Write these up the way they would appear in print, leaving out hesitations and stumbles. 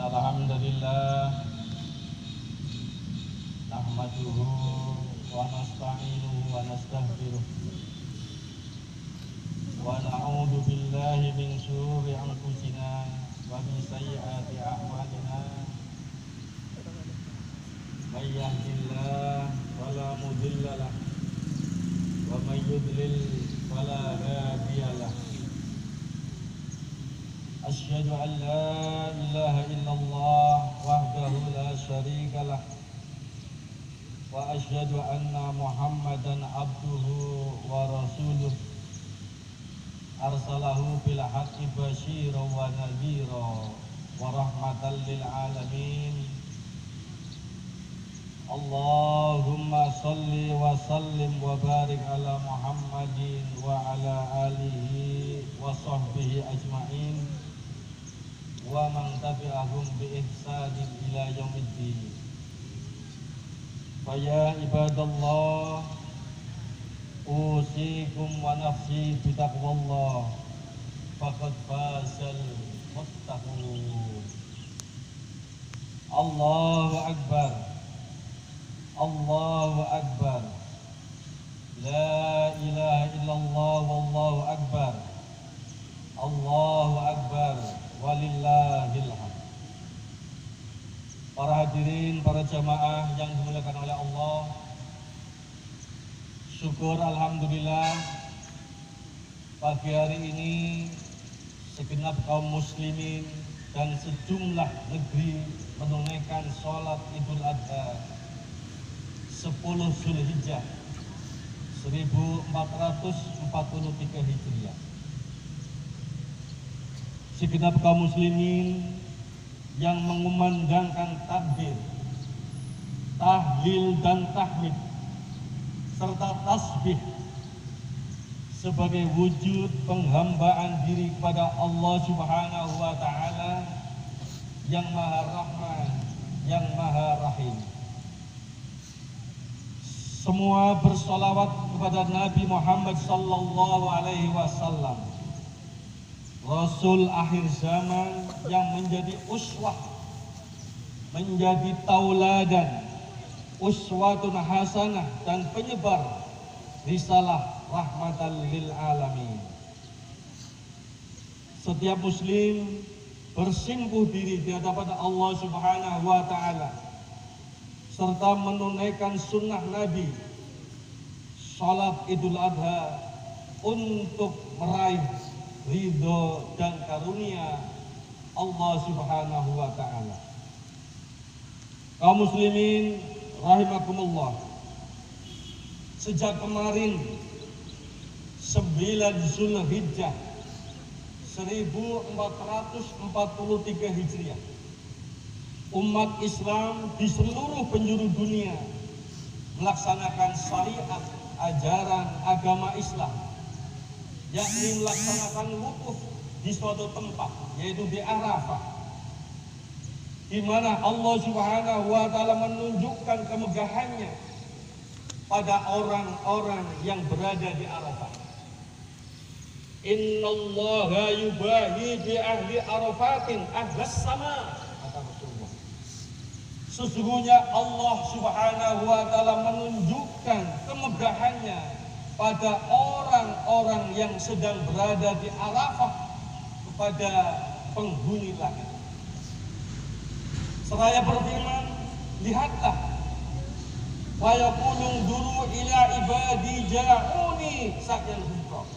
Alhamdulillah nahmaduhu wa nasta'inuhu wa nastaghfiruh wa na'udzu billahi min syururi anfusina wa min sayyiati a'malina may yahdihillahu fala mudilla lahu wa may yudlil fala hadiya lahu. Asyhadu an la ilaha illallah wahdahu la syarika lah wa asyhadu anna Muhammadan abduhu wa rasuluh arsalahu bil haqqi basyiran wa nadhira wa rahmatan lil alamin. Allahumma salli wa sallim wa barik ala Muhammadin wa ala alihi wa sahbihi ajma'in wa man tabi'ahum bi ihsanin ila yaumiddin. Fa ya ibadallah usikum wa nafsi bi taqwallah faqad fazal muttaqun. Allahu akbar, Allahu akbar, la ilaha illallah wallahu akbar, Allahu akbar, walillahil hamd. Para hadirin, para jamaah yang dimuliakan oleh Allah, syukur alhamdulillah pagi hari ini segenap kaum muslimin dan sejumlah negeri menunaikan sholat Idul Adha 10 Zulhijjah 1443 Hijriah. Segenap kaum muslimin yang mengumandangkan takbir, tahlil dan tahmid serta tasbih sebagai wujud penghambaan diri kepada Allah Subhanahu wa taala yang Maha Rahman, yang Maha Rahim. Semua bersolawat kepada Nabi Muhammad sallallahu alaihi wasallam, Rasul akhir zaman yang menjadi uswah, menjadi tauladan, uswatun hasanah dan penyebar risalah rahmatan lil alamin. Setiap muslim bersimpuh diri di hadapan Allah Subhanahu wa taala serta menunaikan sunnah Nabi salat Idul Adha untuk meraih ridho dan karunia Allah Subhanahu wa taala. Kaum muslimin rahimakumullah, sejak kemarin 9 Zulhijjah 1443 Hijriah, umat Islam di seluruh penjuru dunia melaksanakan syariat ajaran agama Islam, yakni melaksanakan wukuf di suatu tempat, yaitu di Arafah, di mana Allah Subhanahu wa taala menunjukkan kemegahannya pada orang-orang yang berada di Arafah. Innallaha yubahi bi ahli Arafatin ahlas sama, kata Rasulullah. Sesungguhnya Allah Subhanahu wa taala menunjukkan kemegahannya pada orang-orang yang sedang berada di Arafah kepada penghuni langit. Seraya berfirman, lihatlah, wa yaqulu duru ila ibadi ja'uni sa'yan hukra.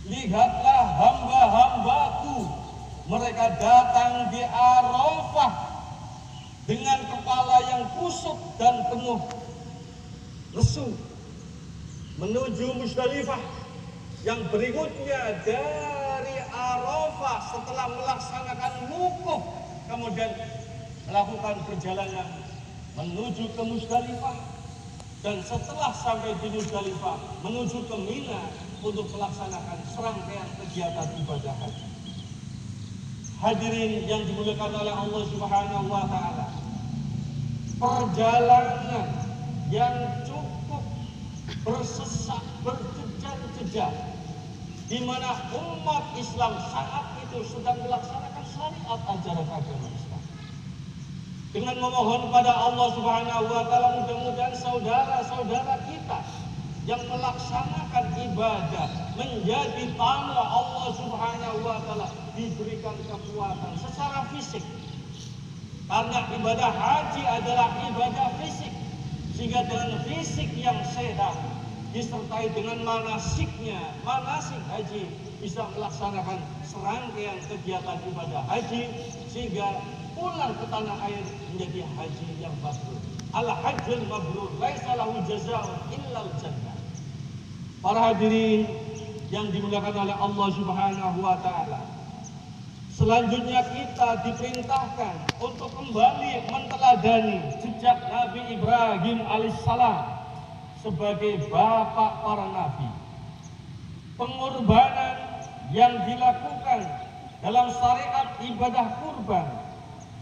Lihatlah hamba-hambaku, mereka datang di Arafah dengan kepala yang kusut dan penuh lesu menuju Musdalifah. Yang berikutnya dari Arafah setelah melaksanakan wukuf kemudian melakukan perjalanan menuju ke Musdalifah, dan setelah sampai di Musdalifah menuju ke Mina untuk melaksanakan serangkaian kegiatan ibadah haji. Hadirin yang dimuliakan oleh Allah Subhanahu wa taala, perjalanan yang cukup bersesak, berjejak-jejak, di mana umat Islam saat itu sedang melaksanakan syariat ajaran agama Islam. Dengan memohon pada Allah Subhanahu wa taala, mudah-mudahan saudara-saudara kita yang melaksanakan ibadah menjadi tamu Allah Subhanahu wa taala diberikan kekuatan secara fisik. Karena ibadah haji adalah ibadah fisik, sehingga dengan fisik yang sehat disertai dengan manasik haji bisa melaksanakan serangkaian kegiatan ibadah haji sehingga pulang ke tanah air menjadi haji yang mabrur. Al-hajjul mabrur laisa lahu jazaa'un illal jannah. Para hadirin yang dimuliakan oleh Allah Subhanahu wa taala, selanjutnya kita diperintahkan untuk kembali menteladani jejak Nabi Ibrahim alaihissalam sebagai bapak para nabi. Pengorbanan yang dilakukan dalam syariat ibadah kurban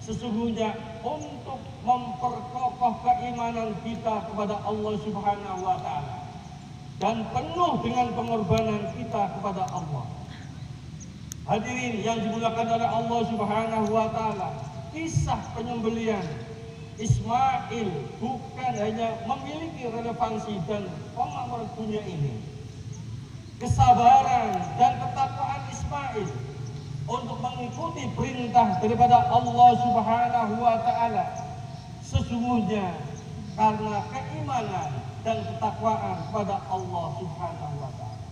sesungguhnya untuk memperkokoh keimanan kita kepada Allah Subhanahu wa taala dan penuh dengan pengorbanan kita kepada Allah. Hadirin yang dimuliakan oleh Allah Subhanahu wa taala, kisah penyembelihan Ismail bukan hanya memiliki relevansi dan pemakmur dunia ini. Kesabaran dan ketakwaan Ismail untuk mengikuti perintah daripada Allah Subhanahu wa taala sesungguhnya karena keimanan dan ketakwaan kepada Allah Subhanahu wa taala.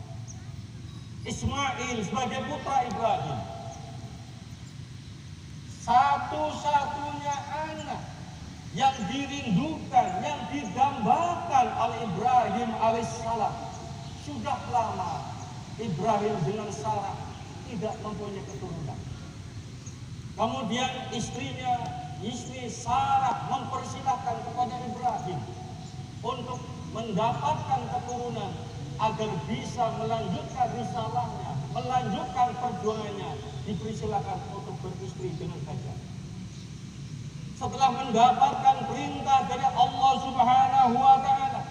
Ismail sebagai putra Ibrahim, satu-satunya anak yang dirindukan, yang didambakan oleh Ibrahim alaihissalam. Sudah lama Ibrahim dengan Sarah tidak mempunyai keturunan. Kemudian istri Sarah mempersilahkan kepada Ibrahim untuk mendapatkan keturunan agar bisa melanjutkan risalahnya, melanjutkan perjuangannya, dipersilakan untuk beristri dengan Hajar. Setelah mendapatkan perintah dari Allah Subhanahu wa taala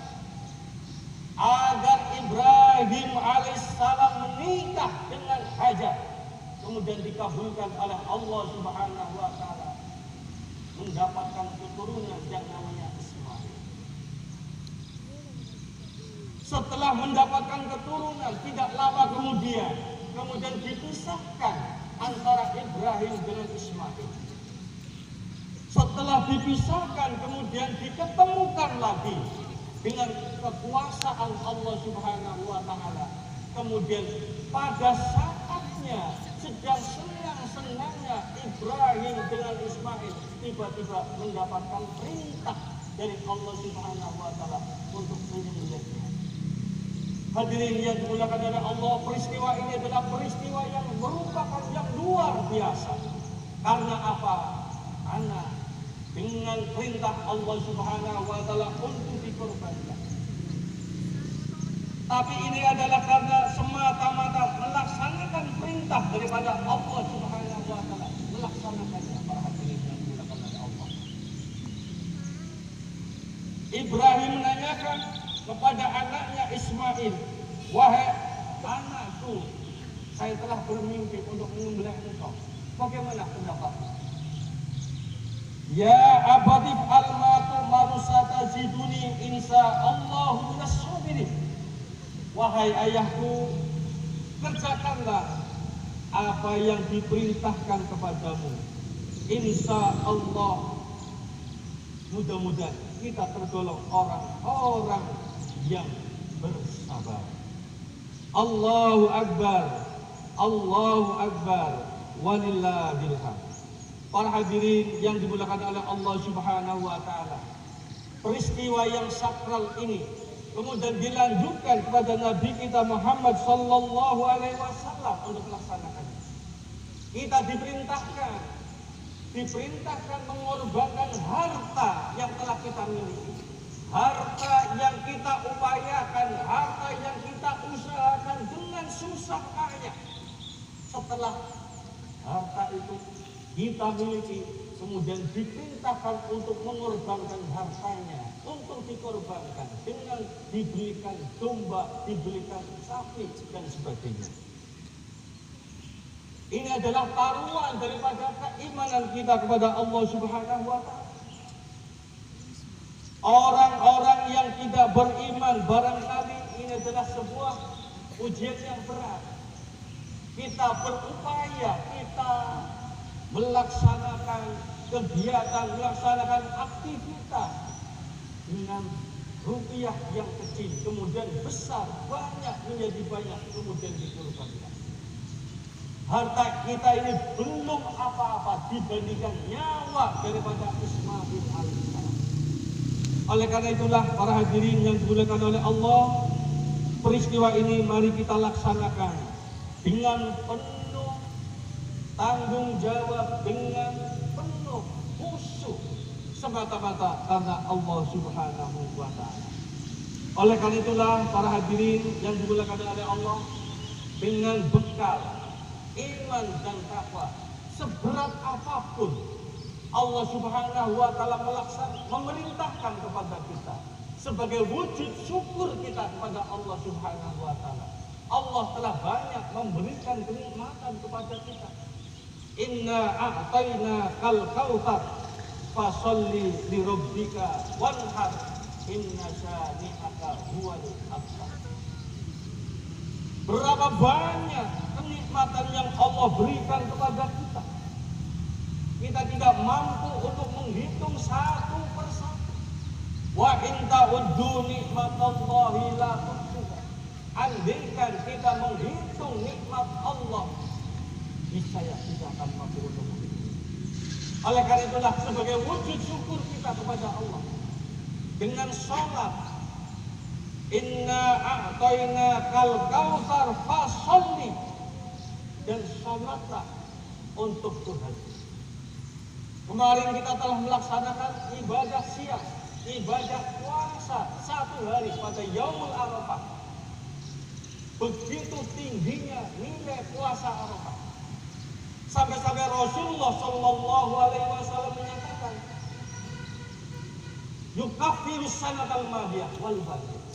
agar Ibrahim alaihissalam menikah dengan Hajar, kemudian dikabulkan oleh Allah Subhanahu wa taala, mendapatkan keturunan yang namanya Ismail. Setelah mendapatkan keturunan, tidak lama kemudian dipisahkan antara Ibrahim dengan Ismail. Setelah dipisahkan, kemudian diketemukan lagi dengan kekuasaan Allah Subhanahu wa taala. Kemudian pada saatnya sedang senang-senangnya Ibrahim dengan Ismail tiba-tiba mendapatkan perintah dari Allah Subhanahu wa taala untuk menyembelihnya. Hadirin yang dimuliakan oleh Allah, peristiwa ini adalah peristiwa yang merupakan yang luar biasa. Karena apa? Karena dengan perintah Allah Subhanahu wa taala untuk dikorbankan. Tapi ini adalah karena semata-mata melaksanakan perintah daripada Allah Subhanahu wa taala, melaksanakannya para hadirin yang dimuliakan oleh Allah. Ibrahim menanyakan kepada anaknya Ismail, "Wahai anakku, saya telah bermimpi untuk menyembelih engkau. Bagaimana pendapatmu?" "Ya abadi al-matu marusata ziduni insya Allahu minas sabirin." Wahai ayahku, kerjakanlah apa yang diperintahkan kepadamu. Insya Allah, mudah-mudahan kita tergolong orang-orang yang bersabar. Allahu Akbar, Allahu Akbar, walillahil hamd. Para hadirin yang dimuliakan oleh Allah Subhanahu wa taala, peristiwa yang sakral ini kemudian dilanjutkan kepada Nabi kita Muhammad sallallahu alaihi wasallam untuk melaksanakannya. Kita diperintahkan mengorbankan harta yang telah kita miliki, harta yang kita upayakan, harta yang kita usahakan dengan susah payah. Setelah harta itu kita miliki, kemudian diperintahkan untuk mengorbankan hartanya, untuk dikorbankan dengan dibelikan domba, dibelikan sapi dan sebagainya. Ini adalah taruhan daripada keimanan kita kepada Allah Subhanahu wa Ta'ala. Orang-orang yang tidak beriman barangkali ini adalah sebuah ujian yang berat. Kita berupaya, kita melaksanakan kegiatan, melaksanakan aktivitas dengan rupiah yang kecil, kemudian besar, banyak menjadi banyak, kemudian dikorbankan. Harta kita ini belum apa-apa dibandingkan nyawa daripada Ismail alaihissalam. Oleh karena itulah para hadirin yang dimuliakan oleh Allah, peristiwa ini mari kita laksanakan dengan penuh tanggung jawab, dengan penuh khusyuk, semata-mata karena Allah Subhanahu wa Ta'ala. Oleh karena itulah para hadirin yang dimuliakan oleh Allah, dengan bekal iman dan takwa seberat apapun Allah Subhanahu wa Ta'ala memerintahkan kepada kita sebagai wujud syukur kita kepada Allah Subhanahu wa Ta'ala. Allah telah banyak memberikan kenikmatan kepada kita. Inna a'tayna kal kautsar fasolli li rabbika wanhar inna syani'aka huwal abtar. Berapa banyak kenikmatan yang Allah berikan kepada kita. Kita tidak mampu untuk menghitung satu persatu. Wa in ta'uddu nikmatallahi la tuhsuha. Andaikan kita menghitung nikmat Allah, niscaya tidak akan mampu untuk menghitung. Oleh karena itulah sebagai wujud syukur kita kepada Allah dengan sholat, inna a'tayna kal kautsar fasolli, dan sholatlah untuk Tuhan. Kemarin kita telah melaksanakan ibadah siang, ibadah puasa 1 hari pada Yaumul Arafah. Begitu tingginya nilai puasa Arafah, sampai-sampai Rasulullah Shallallahu Alaihi Wasallam menyatakan, yukaffiru sanatal madiyah wal badiyah.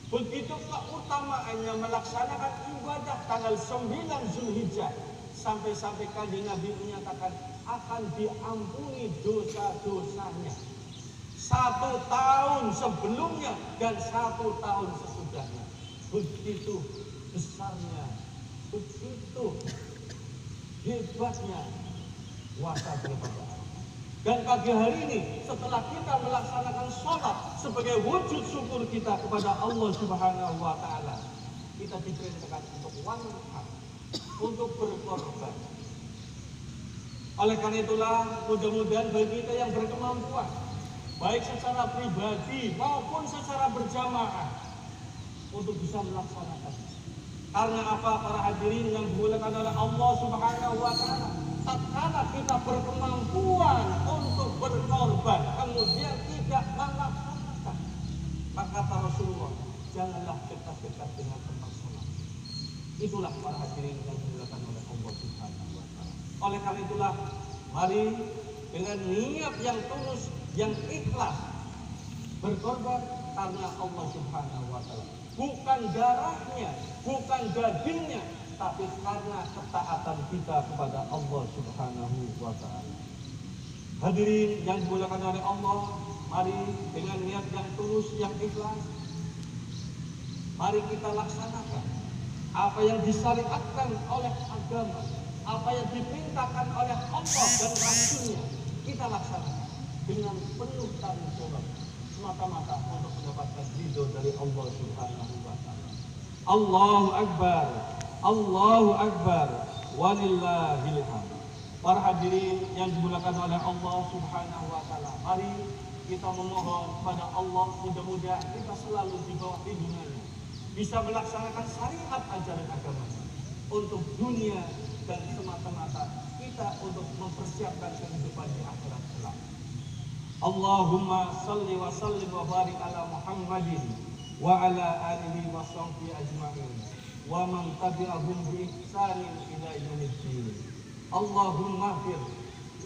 Begitu keutamaannya melaksanakan ibadah tanggal 9 Zulhijjah, sampai-sampai kanjeng Nabi menyatakan akan diampuni dosa-dosanya 1 tahun sebelumnya dan 1 tahun sesudahnya. Begitu besarnya, begitu hebatnya puasa daripada Allah. Dan pagi hari ini setelah kita melaksanakan sholat sebagai wujud syukur kita kepada Allah Subhanahu wa Ta'ala, kita diperintahkan untuk wanhar, untuk berkorban. Oleh karena itulah mudah-mudahan bagi kita yang berkemampuan, baik secara pribadi maupun secara berjamaah, untuk bisa melaksanakan. Karena apa para hadirin yang dimuliakan oleh Allah Subhanahu wa Ta'ala, tatkala kita berkemampuan untuk berkorban kemudian tidak melaksanakan, maka kata Rasulullah, janganlah dekat-dekat dengan tempat sholat. Itulah para hadirin yang dimuliakan oleh Allah Subhanahu wa Ta'ala. Oleh karena itulah mari dengan niat yang tulus, yang ikhlas berkorban karena Allah Subhanahu wa Ta'ala. Bukan darahnya, bukan dagingnya, tapi karena ketaatan kita kepada Allah Subhanahu wa Ta'ala. Hadirin yang dimuliakan oleh Allah, mari dengan niat yang tulus, yang ikhlas, mari kita laksanakan apa yang disyariatkan oleh agama, apa yang diperintahkan oleh Allah dan Rasulnya, kita laksanakan dengan penuh tanggung jawab, semata-mata untuk mendapatkan ridho dari Allah Subhanahu wa Ta'ala. Allahu Akbar, Allahu Akbar, walillahil hamd. Para hadirin yang dimuliakan oleh Allah Subhanahu wa Ta'ala, mari kita memohon kepada Allah, mudah-mudahan kita selalu di bawah lindungannya, bisa melaksanakan syariat ajaran agama untuk dunia dan semata-mata kita untuk mempersiapkan kehidupan di akhirat kelak. Allahumma salli wa sallim wa barik ala Muhammadin wa ala alihi wa sahbihi ajma'in wa man tabi'ahum bi ihsanin ila yaumiddin. Allahumma ighfir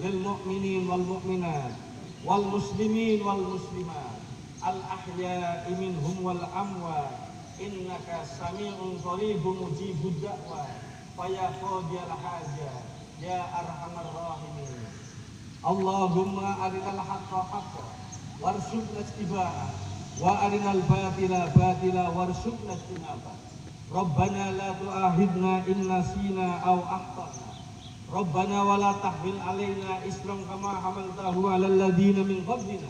lil mu'minin wal mu'minat wal muslimin wal muslimat al ahya'i minhum wal amwat innaka sami'un qaribun mujibud da'wat faya qadiyal hajat ya arhamar rahimin. Allahumma arinal haqqa haqqa warzuqna ittiba'ah wa arinal batila batila warzuqna ijtinabah. Rabbana la tu'akhidna in nasina aw akhtana. Rabbana wa la tahmil alaina isran kama hamaltahu 'alal ladzina min qablina.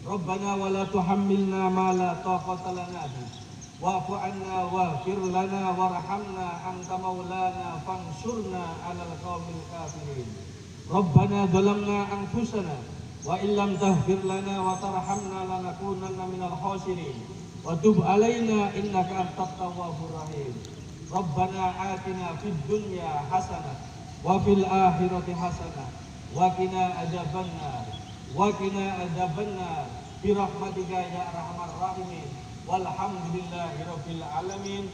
Rabbana wa la tuhammilna ma la taqata lana bihi. Wa'fu 'anna waghfir lana warhamna anta maulana fansurna 'alal qaumil kafirin. Rabbana zalamna anfusana wa illam taghfir lana wa tarhamna lanakunanna minal khasirin. Wa tub 'alaina innaka antat tawwabur rahim. Rabbana atina fid dunya hasanah wa fil akhirati hasanah wa qina adzabannar bi rahmatika ya arhamar rahimin. Walhamdulillahi rabbil alamin.